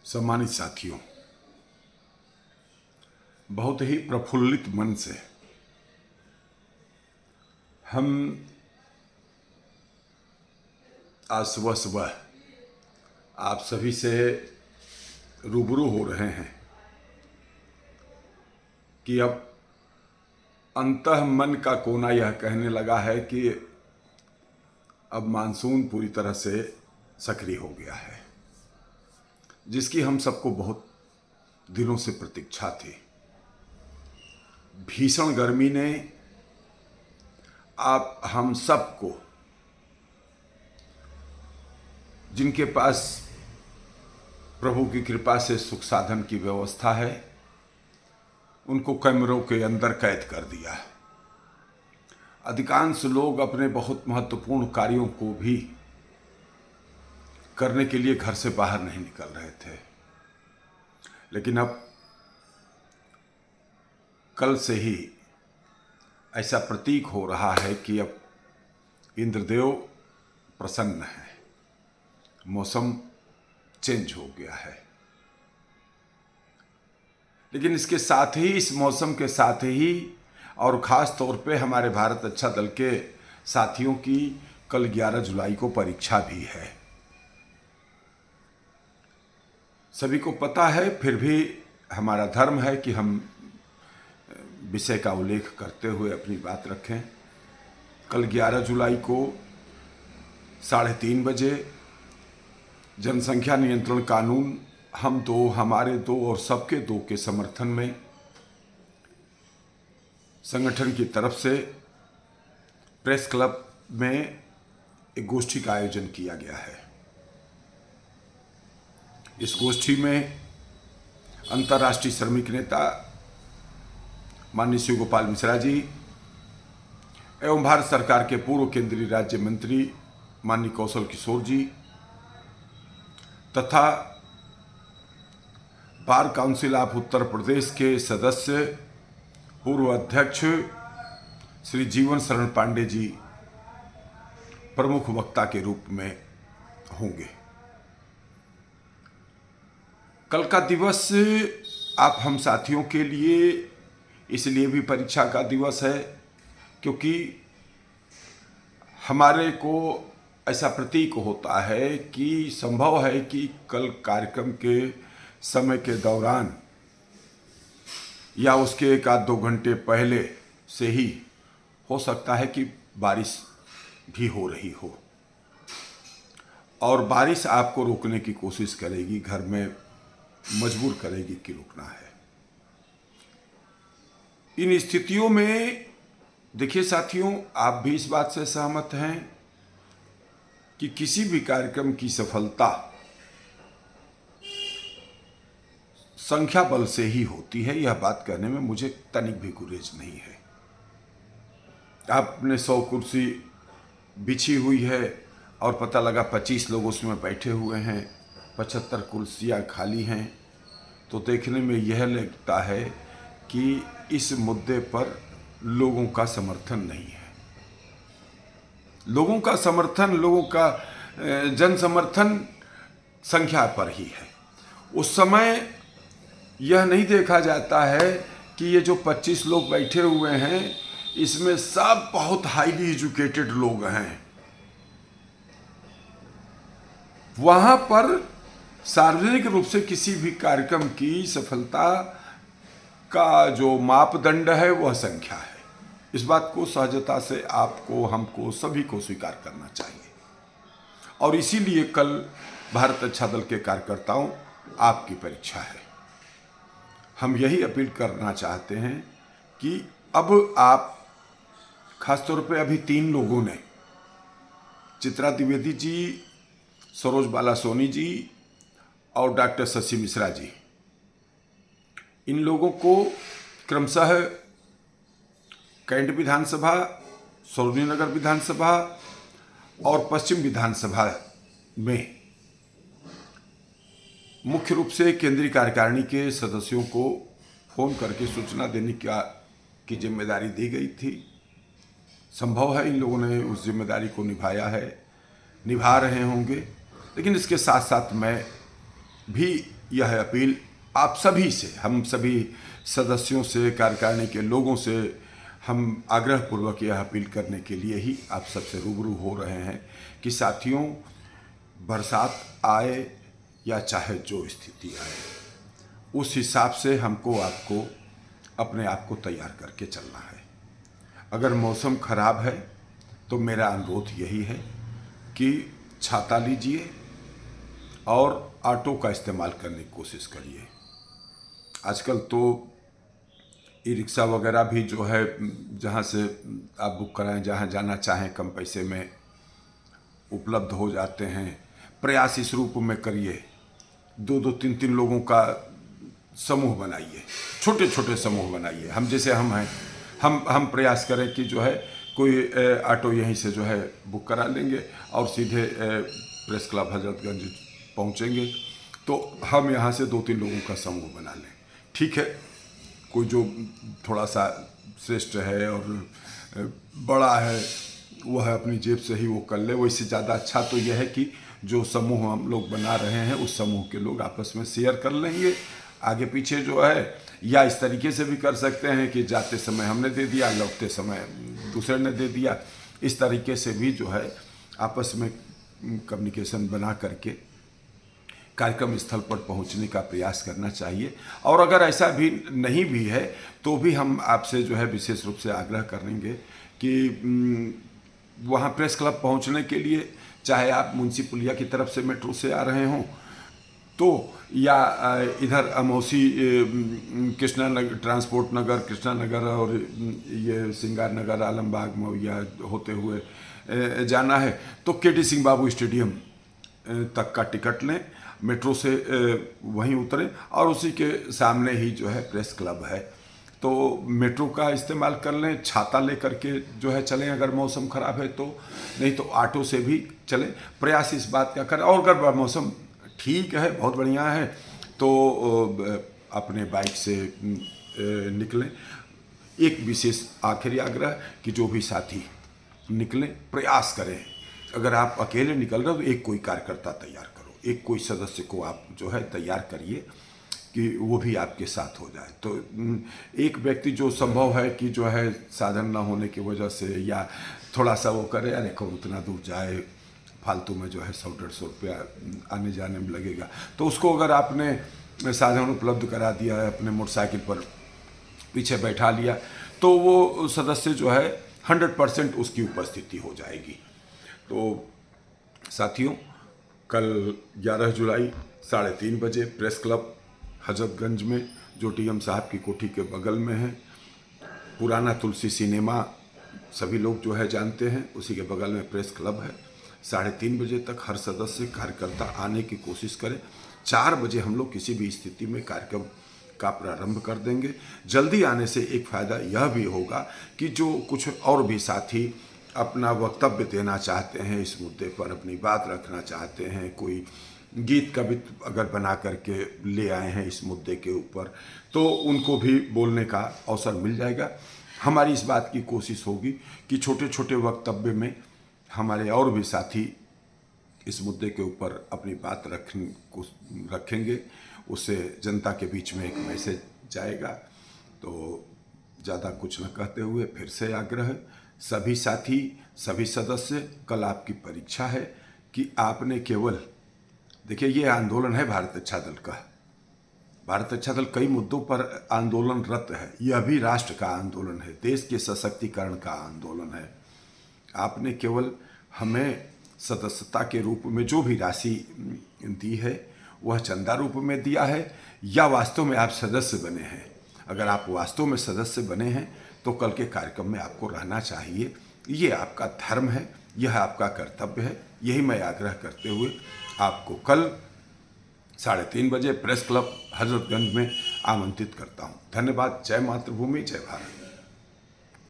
सम्मानित साथियों, बहुत ही प्रफुल्लित मन से हम आज सुबह सुबह आप सभी से रूबरू हो रहे हैं कि अब अंतः मन का कोना यह कहने लगा है कि अब मानसून पूरी तरह से सक्रिय हो गया है, जिसकी हम सबको बहुत दिनों से प्रतीक्षा थी। भीषण गर्मी ने आप हम सबको, जिनके पास प्रभु की कृपा से सुख साधन की व्यवस्था है, उनको कमरों के अंदर कैद कर दिया है। अधिकांश लोग अपने बहुत महत्वपूर्ण कार्यों को भी करने के लिए घर से बाहर नहीं निकल रहे थे, लेकिन अब कल से ही ऐसा प्रतीक हो रहा है कि अब इंद्रदेव प्रसन्न है, मौसम चेंज हो गया है। लेकिन इसके साथ ही, इस मौसम के साथ ही, और ख़ास तौर पे हमारे भारत अच्छा दल के साथियों की कल 11 जुलाई को परीक्षा भी है। सभी को पता है, फिर भी हमारा धर्म है कि हम विषय का उल्लेख करते हुए अपनी बात रखें। कल 11 जुलाई को 3:30 बजे जनसंख्या नियंत्रण कानून हम दो, हमारे दो और सबके दो के समर्थन में संगठन की तरफ से प्रेस क्लब में एक गोष्ठी का आयोजन किया गया है। इस गोष्ठी में अंतर्राष्ट्रीय श्रमिक नेता माननीय शिव गोपाल मिश्रा जी एवं भारत सरकार के पूर्व केंद्रीय राज्य मंत्री माननीय कौशल किशोर जी तथा bar council of Uttar Pradesh के सदस्य पूर्व अध्यक्ष श्री जीवन शरण पांडे जी प्रमुख वक्ता के रूप में होंगे। कल का दिवस आप हम साथियों के लिए इसलिए भी परीक्षा का दिवस है क्योंकि हमारे को ऐसा प्रतीक होता है कि संभव है कि कल कार्यक्रम के समय के दौरान या उसके 1-2 घंटे पहले से ही हो सकता है कि बारिश भी हो रही हो, और बारिश आपको रोकने की कोशिश करेगी, घर में मजबूर करेगी कि रुकना है। इन स्थितियों में देखिए साथियों, आप भी इस बात से सहमत हैं कि किसी भी कार्यक्रम की सफलता संख्या बल से ही होती है। यह बात कहने में मुझे तनिक भी गुरेज नहीं है। आपने 100 कुर्सी बिछी हुई है और पता लगा 25 लोग उसमें बैठे हुए हैं, 75 कुर्सियाँ खाली हैं, तो देखने में यह लगता है कि इस मुद्दे पर लोगों का समर्थन नहीं है। लोगों का समर्थन, लोगों का जन समर्थन संख्या पर ही है। उस समय यह नहीं देखा जाता है कि ये जो 25 लोग बैठे हुए हैं, इसमें सब बहुत हाईली एजुकेटेड लोग हैं। वहां पर सार्वजनिक रूप से किसी भी कार्यक्रम की सफलता का जो मापदंड है वह संख्या है। इस बात को सहजता से आपको, हमको, सभी को स्वीकार करना चाहिए। और इसीलिए कल भारत अच्छा दल के कार्यकर्ताओं, आपकी परीक्षा है। हम यही अपील करना चाहते हैं कि अब आप, खासतौर पे अभी 3 लोगों ने, चित्रा द्विवेदी जी, सरोज बाला सोनी जी और डॉक्टर शशि मिश्रा जी, इन लोगों को क्रमशः कैंट विधानसभा, सरोजनी नगर विधानसभा और पश्चिम विधानसभा में मुख्य रूप से केंद्रीय कार्यकारिणी के सदस्यों को फोन करके सूचना देने की जिम्मेदारी दी गई थी। संभव है इन लोगों ने उस जिम्मेदारी को निभाया है, निभा रहे होंगे। लेकिन इसके साथ साथ मैं भी यह अपील आप सभी से, हम सभी सदस्यों से, कार्यकारिणी के लोगों से हम आग्रहपूर्वक यह अपील करने के लिए ही आप सबसे रूबरू हो रहे हैं कि साथियों, बरसात आए या चाहे जो स्थिति आए, उस हिसाब से हमको आपको अपने आप को तैयार करके चलना है। अगर मौसम खराब है तो मेरा अनुरोध यही है कि छाता लीजिए और ऑटो का इस्तेमाल करने की कोशिश करिए। आजकल तो ई रिक्शा वगैरह भी जो है, जहाँ से आप बुक कराएं, जहाँ जाना चाहें कम पैसे में उपलब्ध हो जाते हैं। प्रयास इस रूप में करिए, 2-2, 3-3 लोगों का समूह बनाइए, छोटे छोटे समूह बनाइए। हम जैसे हम हैं, हम प्रयास करें कि जो है कोई ऑटो यहीं से जो है बुक करा लेंगे और सीधे प्रेस क्लब हजरतगंज पहुंचेंगे। तो हम यहाँ से 2-3 लोगों का समूह बना लें, ठीक है। कोई जो थोड़ा सा श्रेष्ठ है और बड़ा है, वह अपनी जेब से ही वो कर ले। वैसे ज़्यादा अच्छा तो यह है कि जो समूह हम लोग बना रहे हैं उस समूह के लोग आपस में शेयर कर लेंगे आगे पीछे जो है। या इस तरीके से भी कर सकते हैं कि जाते समय हमने दे दिया, लौटते समय दूसरे ने दे दिया। इस तरीके से भी जो है आपस में कम्युनिकेशन बना करके कार्यक्रम स्थल पर पहुंचने का प्रयास करना चाहिए। और अगर ऐसा भी नहीं भी है तो भी हम आपसे जो है विशेष रूप से आग्रह करेंगे कि वहाँ प्रेस क्लब पहुंचने के लिए, चाहे आप मुंशी पुलिया की तरफ से मेट्रो से आ रहे हों तो, या इधर अमौसी कृष्णा नगर, ट्रांसपोर्ट नगर, कृष्णा नगर और ये सिंगार नगर, आलमबाग मौया होते हुए जाना है तो केटी सिंह बाबू स्टेडियम तक का टिकट लें, मेट्रो से वहीं उतरें और उसी के सामने ही जो है प्रेस क्लब है। तो मेट्रो का इस्तेमाल कर लें, छाता लेकर के जो है चलें अगर मौसम ख़राब है तो, नहीं तो ऑटो से भी चलें। प्रयास इस बात का करें। और अगर मौसम ठीक है, बहुत बढ़िया है, तो अपने बाइक से निकलें। एक विशेष आखिरी आग्रह कि जो भी साथी निकलें, प्रयास करें। अगर आप अकेले निकल रहे हो तो एक कोई कार्यकर्ता तैयार करो, एक कोई सदस्य को आप जो है तैयार करिए कि वो भी आपके साथ हो जाए। तो एक व्यक्ति जो संभव है कि जो है साधन ना होने की वजह से या थोड़ा सा वो करे, अरे कौन उतना दूर जाए, फालतू में जो है 100-150 रुपया आने जाने में लगेगा, तो उसको अगर आपने साधन उपलब्ध करा दिया है, अपने मोटरसाइकिल पर पीछे बैठा लिया, तो वो सदस्य जो है 100% उसकी उपस्थिति हो जाएगी। तो साथियों, कल 11 जुलाई 3:30 बजे प्रेस क्लब हजरतगंज में, जो टीएम साहब की कोठी के बगल में है, पुराना तुलसी सिनेमा सभी लोग जो है जानते हैं, उसी के बगल में प्रेस क्लब है। 3:30 बजे तक हर सदस्य कार्यकर्ता आने की कोशिश करें। 4 बजे हम लोग किसी भी स्थिति में कार्यक्रम का प्रारंभ कर देंगे। जल्दी आने से एक फ़ायदा यह भी होगा कि जो कुछ और भी साथी अपना वक्तव्य देना चाहते हैं, इस मुद्दे पर अपनी बात रखना चाहते हैं, कोई गीत कविता अगर बना करके ले आए हैं इस मुद्दे के ऊपर, तो उनको भी बोलने का अवसर मिल जाएगा। हमारी इस बात की कोशिश होगी कि छोटे छोटे वक्तव्य में हमारे और भी साथी इस मुद्दे के ऊपर अपनी बात रखेंगे, उससे जनता के बीच में एक मैसेज जाएगा। तो ज़्यादा कुछ न कहते हुए फिर से आग्रह, सभी साथी, सभी सदस्य, कल आपकी परीक्षा है कि आपने केवल, देखिए ये आंदोलन है भारत अच्छा दल का। भारत अच्छा दल कई मुद्दों पर आंदोलनरत है, यह भी राष्ट्र का आंदोलन है, देश के सशक्तिकरण का आंदोलन है। आपने केवल हमें सदस्यता के रूप में जो भी राशि दी है वह चंदा रूप में दिया है या वास्तव में आप सदस्य बने हैं। अगर आप वास्तव में सदस्य बने हैं तो कल के कार्यक्रम में आपको रहना चाहिए, ये आपका धर्म है, यह आपका कर्तव्य है। यही मैं आग्रह करते हुए आपको कल 3:30 बजे प्रेस क्लब हजरतगंज में आमंत्रित करता हूँ। धन्यवाद। जय मातृभूमि, जय भारत।